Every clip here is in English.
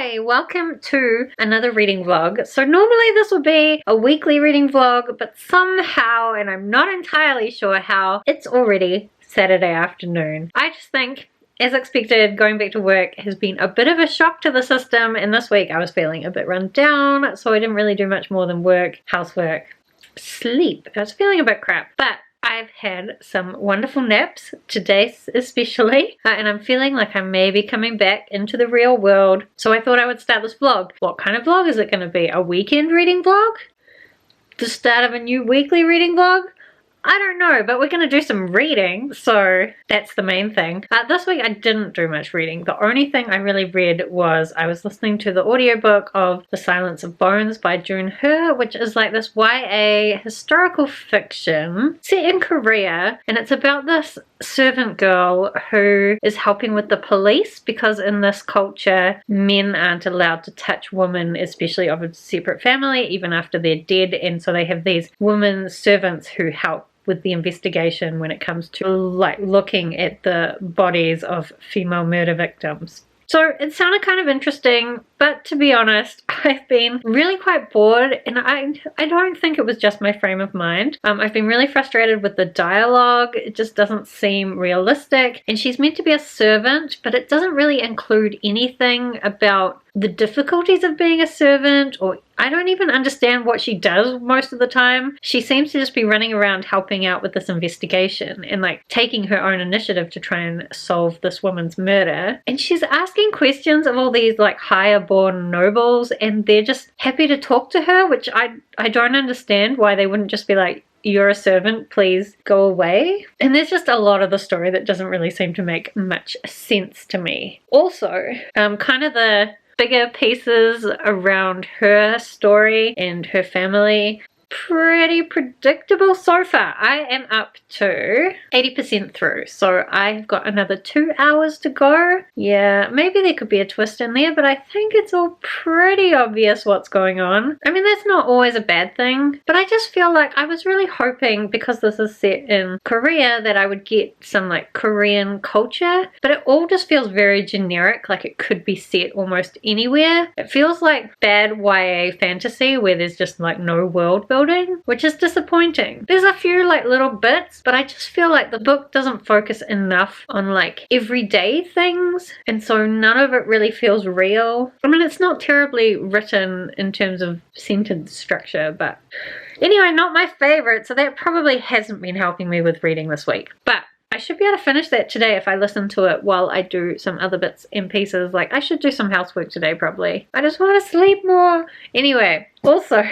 Hi, welcome to another reading vlog. So normally this would be a weekly reading vlog, but somehow, and I'm not entirely sure how, it's already Saturday afternoon. I just think, as expected, going back to work has been a bit of a shock to the system, and this week I was feeling a bit run down, so I didn't really do much more than work, housework, sleep. I was feeling a bit crap, but I've had some wonderful naps, today especially, and I'm feeling like I may be coming back into the real world, so I thought I would start this vlog. What kind of vlog is it going to be? A weekend reading vlog? The start of a new weekly reading vlog? I don't know, but we're going to do some reading, so that's the main thing. This week I didn't do much reading. The only thing I really read was I was listening to the audiobook of The Silence of Bones by June He, which is like this YA historical fiction set in Korea, and it's about this servant girl who is helping with the police because in this culture men aren't allowed to touch women, especially of a separate family, even after they're dead, and so they have these women servants who help with the investigation when it comes to like looking at the bodies of female murder victims. So it sounded kind of interesting, but to be honest, I've been really quite bored, and I don't think it was just my frame of mind. I've been really frustrated with the dialogue. It just doesn't seem realistic, and she's meant to be a servant, but it doesn't really include anything about the difficulties of being a servant, or I don't even understand what she does most of the time. She seems to just be running around helping out with this investigation and like taking her own initiative to try and solve this woman's murder. And she's asking questions of all these like higher born nobles, and they're just happy to talk to her, which I don't understand why they wouldn't just be like, "You're a servant, please go away." And there's just a lot of the story that doesn't really seem to make much sense to me. Also, kind of the bigger pieces around her story and her family, pretty predictable so far. I am up to 80% through, so I've got another 2 hours to go. Yeah, maybe there could be a twist in there, but I think it's all pretty obvious what's going on. I mean, that's not always a bad thing, but I just feel like I was really hoping, because this is set in Korea, that I would get some like Korean culture, but it all just feels very generic, like it could be set almost anywhere. It feels like bad YA fantasy where there's just like no world building, which is disappointing. There's a few like little bits, but I just feel like the book doesn't focus enough on like everyday things, and so none of it really feels real. I mean, it's not terribly written in terms of sentence structure, but anyway, not my favorite, so that probably hasn't been helping me with reading this week. But I should be able to finish that today if I listen to it while I do some other bits and pieces. Like, I should do some housework today probably. I just want to sleep more. Anyway, also,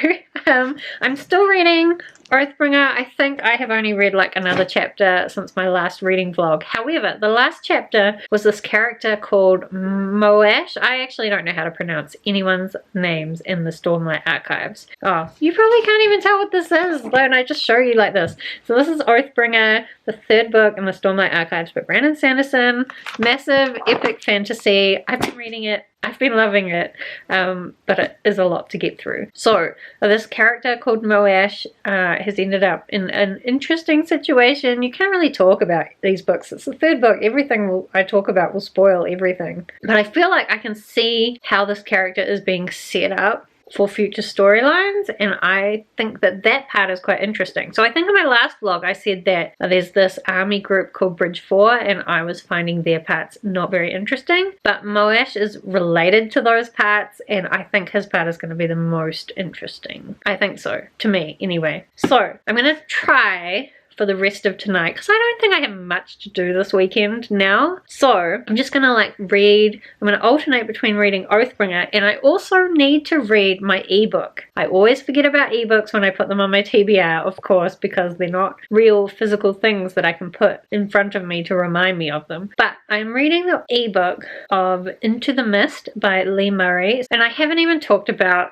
I'm still reading Oathbringer. I think I have only read like another chapter since my last reading vlog. However, the last chapter was this character called Moash. I actually don't know how to pronounce anyone's names in the Stormlight archives. Oh, you probably can't even tell what this is when I just show you like this. So this is Oathbringer, the third book in the Stormlight archives by Brandon Sanderson. Massive epic fantasy. I've been reading it. I've been loving it, but it is a lot to get through. So this character called Moash has ended up in an interesting situation. You can't really talk about these books. It's the third book. Everything I talk about will spoil everything. But I feel like I can see how this character is being set up for future storylines, and I think that that part is quite interesting. So I think in my last vlog I said that there's this army group called Bridge 4, and I was finding their parts not very interesting, but Moash is related to those parts, and I think his part is going to be the most interesting. I think so, to me anyway. So I'm going to try for the rest of tonight, because I don't think I have much to do this weekend now. So I'm just gonna like read, I'm gonna alternate between reading Oathbringer, and I also need to read my ebook. I always forget about ebooks when I put them on my TBR, of course, because they're not real physical things that I can put in front of me to remind me of them. But I'm reading the ebook of Into the Mist by Lee Murray, and I haven't even talked about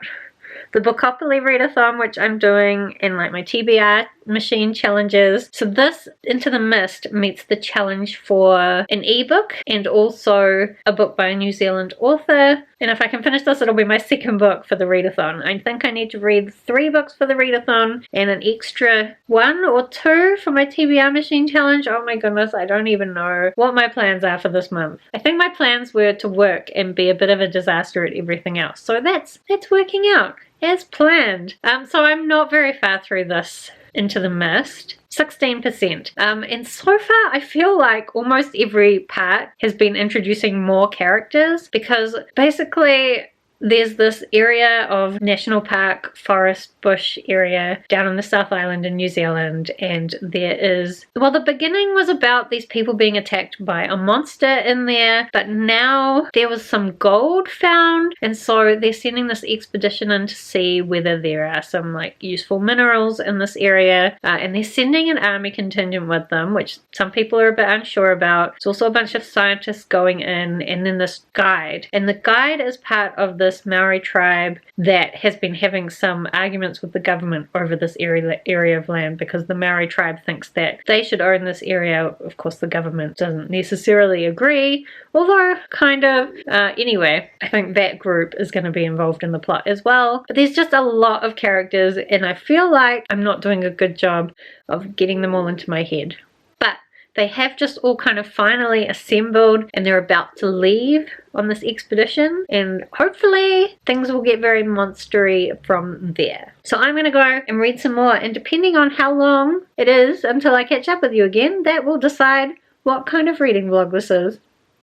the Bookopoly readathon, which I'm doing, and like my TBR Machine challenges. So this, Into the Mist, meets the challenge for an ebook and also a book by a New Zealand author. And if I can finish this, it'll be my second book for the readathon. I think I need to read 3 books for the readathon and an extra 1 or 2 for my TBR Machine challenge. Oh my goodness, I don't even know what my plans are for this month. I think my plans were to work and be a bit of a disaster at everything else. So that's working out as planned. So I'm not very far through this Into the Mist. 16%. And so far I feel like almost every part has been introducing more characters, because basically there's this area of national park, forest, bush area down on the South Island in New Zealand, and there is, well, the beginning was about these people being attacked by a monster in there, but now there was some gold found, and so they're sending this expedition in to see whether there are some like useful minerals in this area, and they're sending an army contingent with them, which some people are a bit unsure about. It's also a bunch of scientists going in, and then this guide, and the guide is part of this Maori tribe that has been having some arguments with the government over this area of land, because the Maori tribe thinks that they should own this area. Of course, the government doesn't necessarily agree, although kind of. Anyway, I think that group is going to be involved in the plot as well. But there's just a lot of characters, and I feel like I'm not doing a good job of getting them all into my head. But they have just all kind of finally assembled, and they're about to leave on this expedition, and hopefully things will get very monstery from there. So I'm going to go and read some more, and depending on how long it is until I catch up with you again, that will decide what kind of reading vlog this is.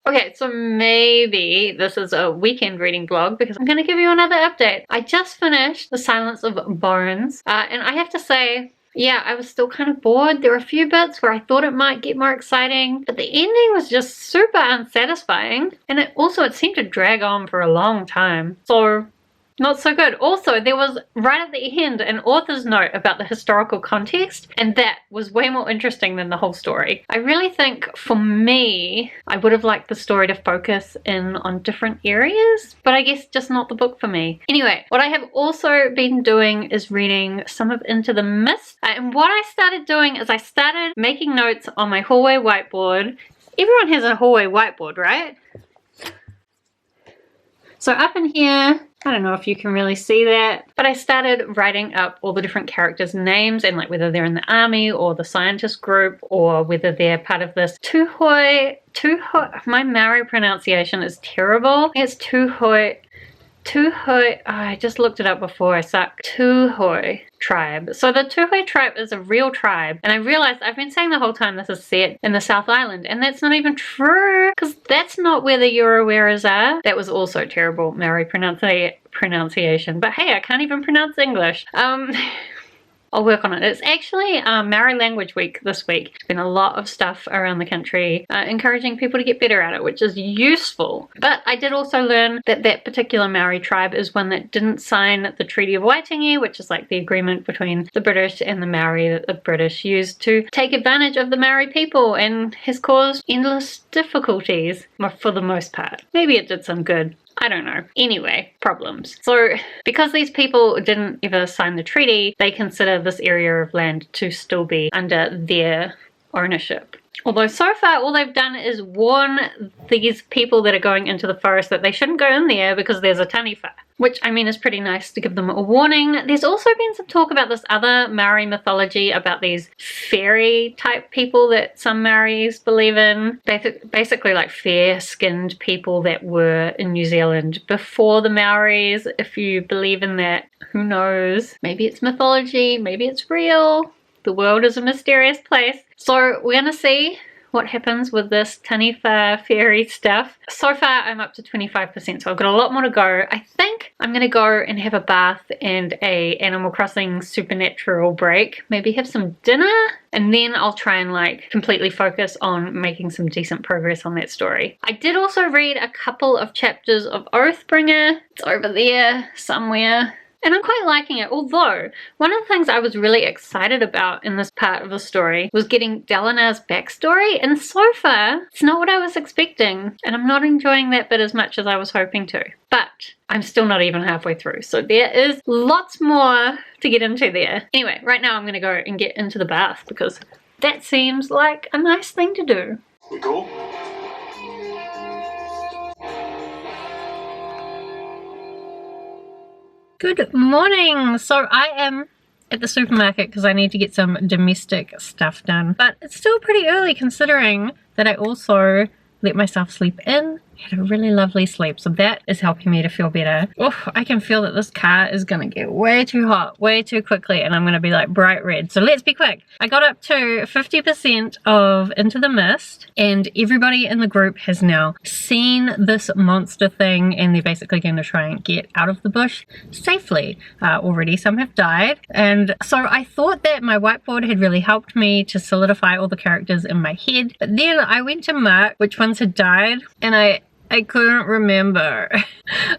Okay, so maybe this is a weekend reading vlog, because I'm going to give you another update. I just finished The Silence of Bones, and I have to say, yeah, I was still kind of bored. There were a few bits where I thought it might get more exciting, but the ending was just super unsatisfying, and it seemed to drag on for a long time. So not so good. Also, there was right at the end an author's note about the historical context, and that was way more interesting than the whole story. I really think, for me, I would have liked the story to focus in on different areas, but I guess just not the book for me. Anyway, what I have also been doing is reading some of Into the Mist, and what I started doing is I started making notes on my hallway whiteboard. Everyone has a hallway whiteboard, right? So up in here, I don't know if you can really see that, but I started writing up all the different characters' names, and like whether they're in the army or the scientist group, or whether they're part of this Tuhoi, my Maori pronunciation is terrible. It's Tuhoi, oh, I just looked it up before I suck. Tuhoi tribe. So the Tuhoi tribe is a real tribe, and I realized I've been saying the whole time this is set in the South Island, and that's not even true, because that's not where the Eurowearers are. That was also terrible Maori pronunciation, but hey, I can't even pronounce English. I'll work on it. It's actually Maori Language Week this week. There's been a lot of stuff around the country encouraging people to get better at it, which is useful. But I did also learn that that particular Maori tribe is one that didn't sign the Treaty of Waitangi, which is like the agreement between the British and the Maori that the British used to take advantage of the Maori people, and has caused endless difficulties for the most part. Maybe it did some good. I don't know. Anyway, problems. So because these people didn't ever sign the treaty, they consider this area of land to still be under their ownership. Although so far all they've done is warn these people that are going into the forest that they shouldn't go in there because there's a taniwha. Which, I mean, is pretty nice to give them a warning. There's also been some talk about this other Maori mythology about these fairy type people that some Maoris believe in. Basically like fair-skinned people that were in New Zealand before the Maoris. If you believe in that, who knows? Maybe it's mythology, maybe it's real. The world is a mysterious place. So we're gonna see what happens with this taniwha fairy stuff. So far I'm up to 25%, so I've got a lot more to go. I think I'm gonna go and have a bath and a Animal Crossing supernatural break, maybe have some dinner, and then I'll try and like completely focus on making some decent progress on that story. I did also read a couple of chapters of Oathbringer. It's over there somewhere. And I'm quite liking it, although one of the things I was really excited about in this part of the story was getting Delana's backstory, and so far, it's not what I was expecting, and I'm not enjoying that bit as much as I was hoping to. But I'm still not even halfway through, so there is lots more to get into there. Anyway, right now I'm going to go and get into the bath, because that seems like a nice thing to do. We go? Good morning! So I am at the supermarket because I need to get some domestic stuff done. But it's still pretty early considering that I also let myself sleep in. Had a really lovely sleep, so that is helping me to feel better. Oh, I can feel that this car is gonna get way too hot way too quickly, and I'm gonna be like bright red, so let's be quick. I got up to 50% of Into the Mist, and everybody in the group has now seen this monster thing, and they're basically going to try and get out of the bush safely. Already some have died, and so I thought that my whiteboard had really helped me to solidify all the characters in my head, but then I went to mark which ones had died, and I couldn't remember.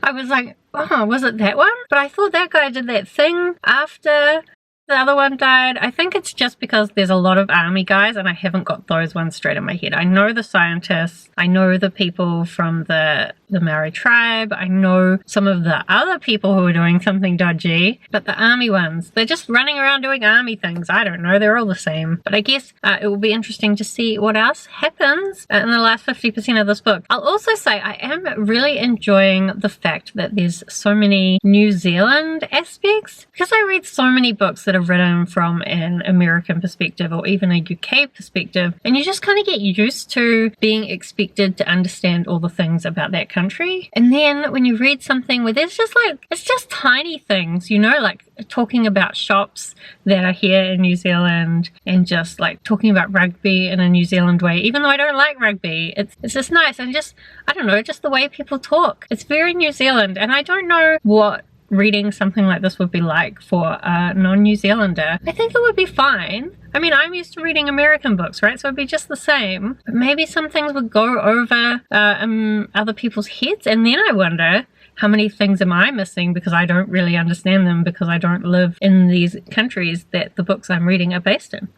I was like, oh, was it that one? But I thought that guy did that thing after the other one died. I think it's just because there's a lot of army guys and I haven't got those ones straight in my head. I know the scientists, I know the people from the Maori tribe, I know some of the other people who are doing something dodgy, but the army ones, they're just running around doing army things. I don't know, they're all the same. But I guess it will be interesting to see what else happens in the last 50% of this book. I'll also say I am really enjoying the fact that there's so many New Zealand aspects, because I read so many books that are written from an American perspective or even a UK perspective, and you just kind of get used to being expected to understand all the things about that country. And then when you read something where there's just like, it's just tiny things, you know, like talking about shops that are here in New Zealand and just like talking about rugby in a New Zealand way, even though I don't like rugby, it's just nice. And just, I don't know, just the way people talk, it's very New Zealand. And I don't know what reading something like this would be like for a non-New Zealander. I think it would be fine. I mean, I'm used to reading American books, right? So it'd be just the same. But maybe some things would go over other people's heads, and then I wonder, how many things am I missing because I don't really understand them because I don't live in these countries that the books I'm reading are based in?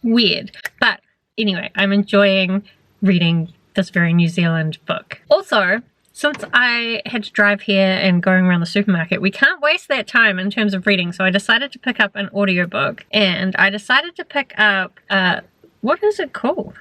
Weird. But anyway, I'm enjoying reading this very New Zealand book. Also, since I had to drive here and going around the supermarket, we can't waste that time in terms of reading, so I decided to pick up an audiobook, and I decided to pick up, what is it called?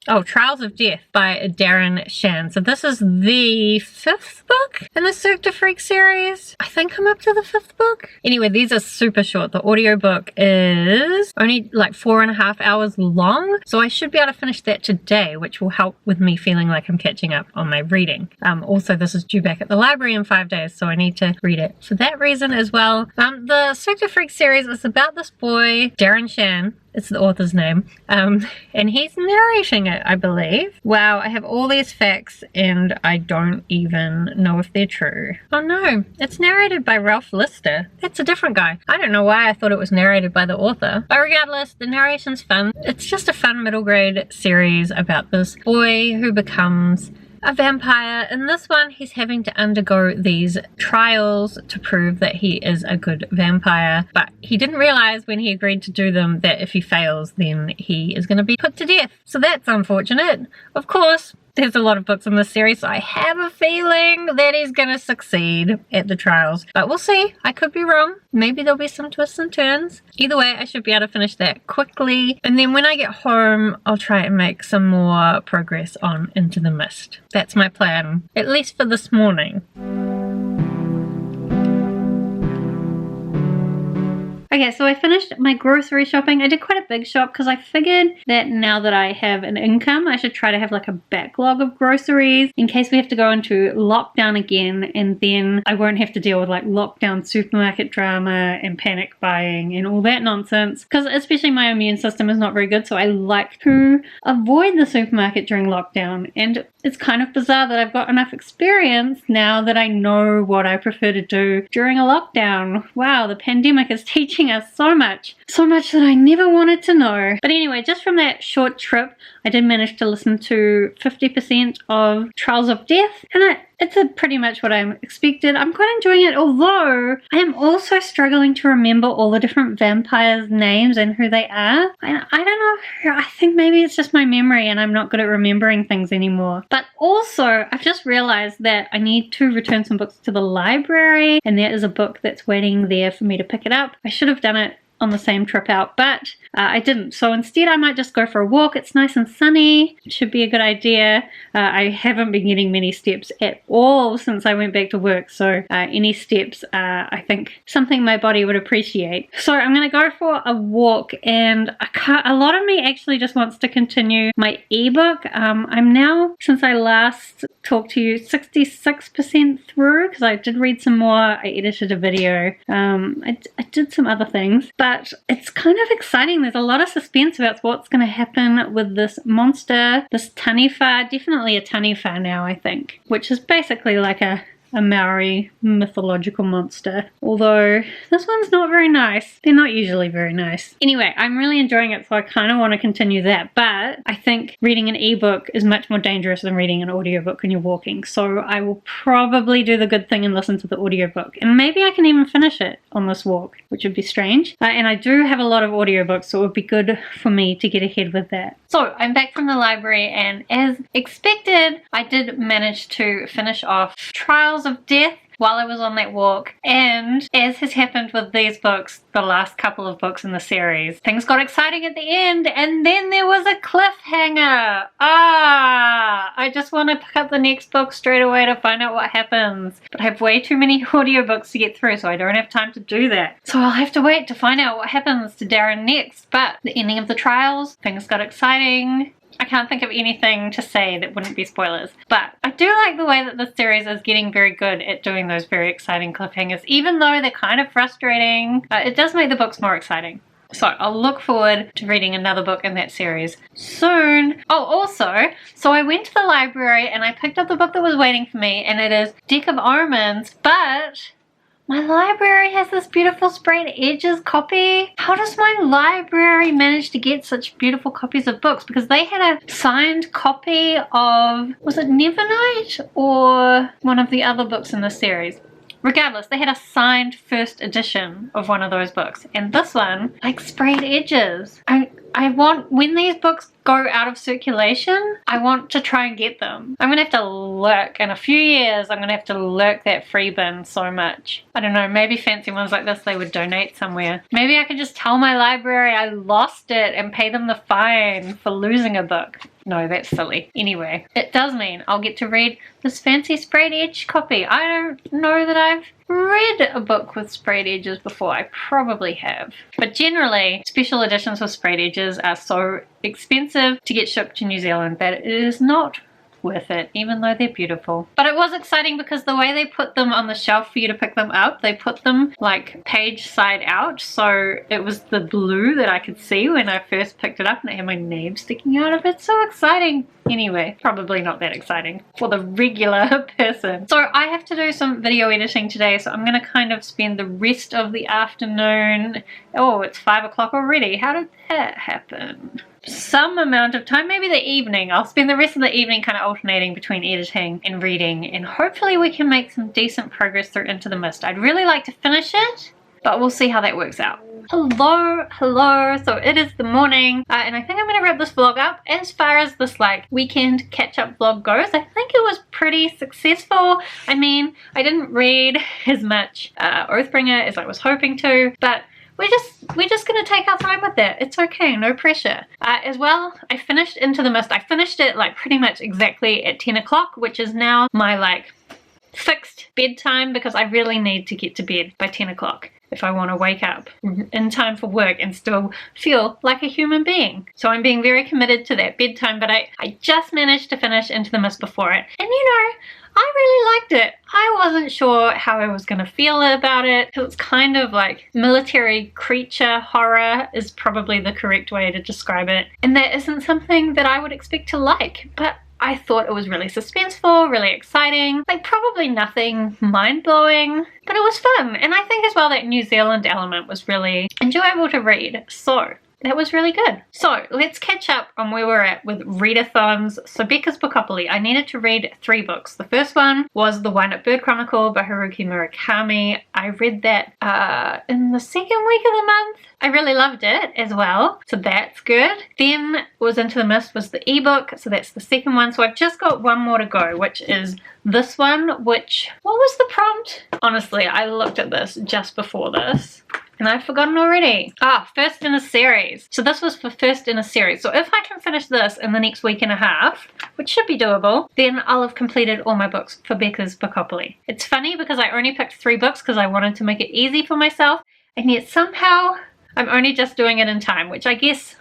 Oh, Trials of Death by Darren Shan. So this is the 5th book in the Cirque du Freak series. I think I'm up to the 5th book. Anyway, these are super short. The audiobook is only like 4.5 hours long. So I should be able to finish that today, which will help with me feeling like I'm catching up on my reading. Also, this is due back at the library in 5 days, so I need to read it for that reason as well. The Cirque du Freak series is about this boy, Darren Shan. It's the author's name, and he's narrating it, I believe. Wow, I have all these facts and I don't even know if they're true. Oh no, it's narrated by Ralph Lister. That's a different guy. I don't know why I thought it was narrated by the author. But regardless, the narration's fun. It's just a fun middle grade series about this boy who becomes a vampire. In this one, he's having to undergo these trials to prove that he is a good vampire, but he didn't realize when he agreed to do them that if he fails, then he is going to be put to death. So that's unfortunate. Of course, there's a lot of books in this series, so I have a feeling that he's going to succeed at the trials. But we'll see. I could be wrong. Maybe there'll be some twists and turns. Either way, I should be able to finish that quickly. And then when I get home, I'll try and make some more progress on Into the Mist. That's my plan, at least for this morning. Okay, so I finished my grocery shopping. I did quite a big shop because I figured that now that I have an income, I should try to have like a backlog of groceries in case we have to go into lockdown again, and then I won't have to deal with like lockdown supermarket drama and panic buying and all that nonsense, because especially my immune system is not very good, so I like to avoid the supermarket during lockdown. And it's kind of bizarre that I've got enough experience now that I know what I prefer to do during a lockdown. Wow, the pandemic is teaching us so much. so much that I never wanted to know. But anyway, just from that short trip, I did manage to listen to 50% of Trials of Death, and it's pretty much what I expected. I'm quite enjoying it, although I am also struggling to remember all the different vampires' names and who they are. I don't know, I think maybe it's just my memory and I'm not good at remembering things anymore. But also, I've just realized that I need to return some books to the library, and there is a book that's waiting there for me to pick it up. I should have done it on the same trip out, but I didn't. So instead I might just go for a walk. It's nice and sunny. It should be a good idea. I haven't been getting many steps at all since I went back to work, so any steps I think something my body would appreciate. So I'm going to go for a walk, and a lot of me actually just wants to continue my ebook. I'm now, since I last talked to you, 66% through, because I did read some more. I edited a video. I did some other things, but it's kind of exciting. There's a lot of suspense about what's going to happen with this monster, this Taniwha, definitely a Taniwha now, I think, which is basically like a Maori mythological monster. Although this one's not very nice. They're not usually very nice. Anyway, I'm really enjoying it, so I kind of want to continue that. But I think reading an ebook is much more dangerous than reading an audiobook when you're walking. So I will probably do the good thing and listen to the audiobook. And maybe I can even finish it on this walk, which would be strange. And I do have a lot of audiobooks, so it would be good for me to get ahead with that. So I'm back from the library, and as expected, I did manage to finish off Trials of Death while I was on that walk, and as has happened with these books, the last couple of books in the series, things got exciting at the end, and then there was a cliffhanger. I just want to pick up the next book straight away to find out what happens, but I have way too many audiobooks to get through, so I don't have time to do that. So I'll have to wait to find out what happens to Darren next. But the ending of the trials, things got exciting. I can't think of anything to say that wouldn't be spoilers, but I do like the way that this series is getting very good at doing those very exciting cliffhangers. Even though they're kind of frustrating, it does make the books more exciting. So I'll look forward to reading another book in that series soon. Oh, also, so I went to the library and I picked up the book that was waiting for me, and it is Deck of Omens, but my library has this beautiful sprayed edges copy. How does my library manage to get such beautiful copies of books? Because they had a signed copy of, was it Nevernight or one of the other books in the series? Regardless, they had a signed first edition of one of those books, and this one, like, sprayed edges. I want, when these books go out of circulation, I want to try and get them. I'm gonna have to lurk, in a few years I'm gonna have to lurk that free bin so much. I don't know, maybe fancy ones like this they would donate somewhere. Maybe I could just tell my library I lost it and pay them the fine for losing a book. No, that's silly. Anyway, it does mean I'll get to read this fancy sprayed edge copy. I don't know that I've read a book with sprayed edges before. I probably have. But generally, special editions with sprayed edges are so expensive to get shipped to New Zealand that it is not worth it, even though they're beautiful. But it was exciting because the way they put them on the shelf for you to pick them up, they put them like page side out, so it was the blue that I could see when I first picked it up, and it had my name sticking out of it. So exciting. Anyway, probably not that exciting for the regular person. So I have to do some video editing today, so I'm gonna kind of spend the rest of the afternoon. Oh, it's 5 o'clock already. How did that happen? Some amount of time, maybe the evening. I'll spend the rest of the evening kind of alternating between editing and reading, and hopefully we can make some decent progress through Into the Mist. I'd really like to finish it, but we'll see how that works out. Hello, so it is the morning, and I think I'm gonna wrap this vlog up. As far as this like weekend catch-up vlog goes, I think it was pretty successful. I mean, I didn't read as much Oathbringer as I was hoping to, but we're just gonna take our time with that. It's okay, no pressure. As well, I finished Into the Mist. I finished it like pretty much exactly at 10 o'clock, which is now my like fixed bedtime, because I really need to get to bed by 10 o'clock if I want to wake up in time for work and still feel like a human being. So I'm being very committed to that bedtime, but I just managed to finish Into the Mist before it. And you know, I really liked it. I wasn't sure how I was going to feel about it. It was kind of like military creature horror is probably the correct way to describe it. And that isn't something that I would expect to like, but I thought it was really suspenseful, really exciting, like probably nothing mind-blowing, but it was fun. And I think as well that New Zealand element was really enjoyable to read. So that was really good. So let's catch up on where we're at with readathons. So Becca's Bookopoly, I needed to read 3 books. The first one was The Wine at Bird Chronicle by Haruki Murakami. I read that in the second week of the month. I really loved it as well, so that's good. Then was Into the Mist was the ebook, so that's the second one. So I've just got one more to go, which is this one, which, what was the prompt? Honestly, I looked at this just before this and I've forgotten already. First in a series. So this was for first in a series. So if I can finish this in the next week and a half, which should be doable, then I'll have completed all my books for Becca's Bookopoly. It's funny because I only picked 3 books because I wanted to make it easy for myself, and yet somehow I'm only just doing it in time, which I guess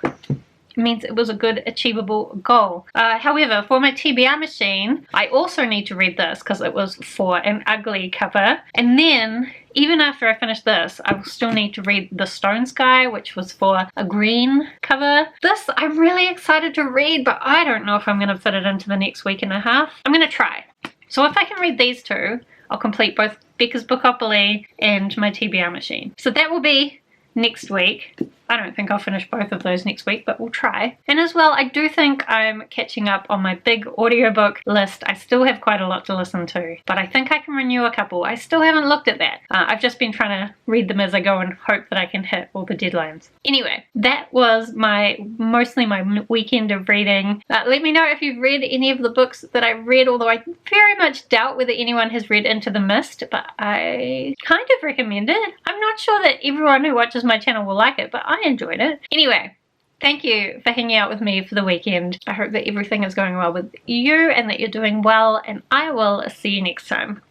means it was a good achievable goal. However, for my TBR machine, I also need to read this because it was for an ugly cover. And then, even after I finish this, I will still need to read The Stone Sky, which was for a green cover. This I'm really excited to read, but I don't know if I'm going to fit it into the next week and a half. I'm going to try. So if I can read these 2, I'll complete both Becca's Bookopoly and my TBR machine. So that will be next week. I don't think I'll finish both of those next week, but we'll try. And as well, I do think I'm catching up on my big audiobook list. I still have quite a lot to listen to, but I think I can renew a couple. I still haven't looked at that. I've just been trying to read them as I go and hope that I can hit all the deadlines. Anyway, that was mostly my weekend of reading. Let me know if you've read any of the books that I read, although I very much doubt whether anyone has read Into the Mist, but I kind of recommend it. I'm not sure that everyone who watches my channel will like it, but I enjoyed it. Anyway, thank you for hanging out with me for the weekend. I hope that everything is going well with you and that you're doing well, and I will see you next time.